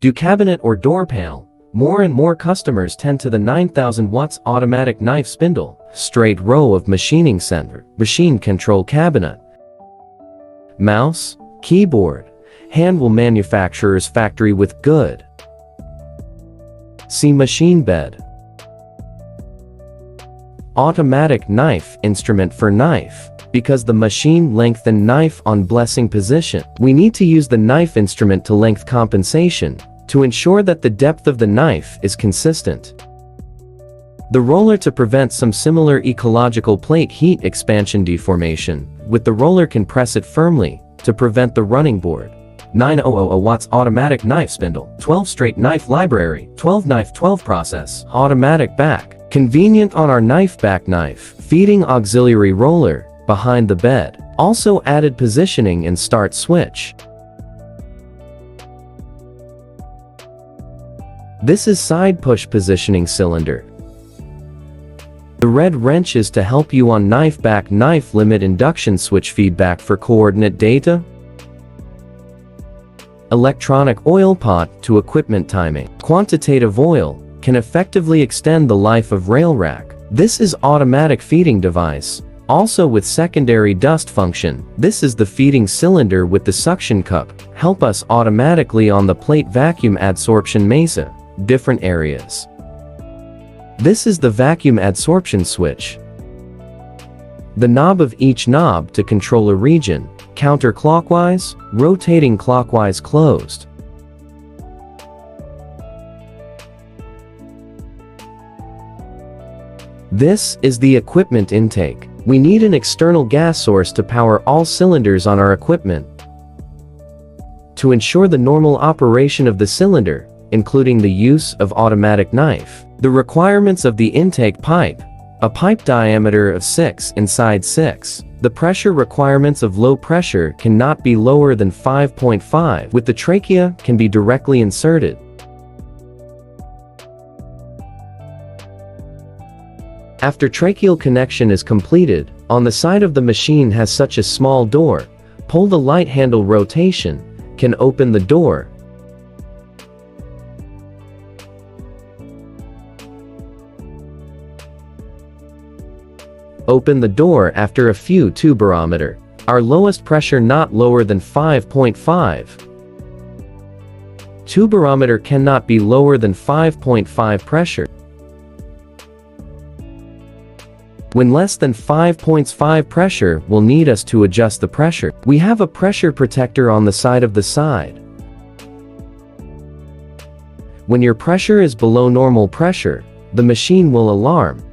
Do cabinet or door panel. More and more customers tend to the 9000 watts automatic knife spindle, straight row of machining center, machine control cabinet. Mouse, keyboard, handle manufacturer's factory with good. See machine bed. Automatic knife instrument for knife. Because the machine lengthen knife on blessing position, we need to use the knife instrument to length compensation to ensure that the depth of the knife is consistent. The roller to prevent some similar ecological plate heat expansion deformation. With the roller can press it firmly to prevent the running board. 9000 watts automatic knife spindle, 12 straight knife library, 12 knife 12 process, automatic back. Convenient on our knife back knife, feeding auxiliary roller, behind the bed. Also added positioning and start switch. This is side push positioning cylinder. The red wrench is to help you on knife back knife limit induction switch feedback for coordinate data. Electronic oil pot to equipment timing. Quantitative oil can effectively extend the life of rail rack. This is automatic feeding device, also with secondary dust function. This is the feeding cylinder with the suction cup, help us automatically on the plate vacuum adsorption mesa, different areas. This is the vacuum adsorption switch. The knob of each knob to control a region, counterclockwise, rotating clockwise closed. This is the equipment intake. We need an external gas source to power all cylinders on our equipment. To ensure the normal operation of the cylinder, including the use of automatic knife. The requirements of the intake pipe. A pipe diameter of 6 inside 6. The pressure requirements of low pressure cannot be lower than 5.5. With the trachea can be directly inserted. After tracheal connection is completed, on the side of the machine has such a small door. Pull the light handle rotation, can open the door. Open the door after a few tuberometer. Our lowest pressure not lower than 5.5. Tuberometer cannot be lower than 5.5 pressure. When less than 5.5 pressure will need us to adjust the pressure. We have a pressure protector on the side of the side. When your pressure is below normal pressure, the machine will alarm.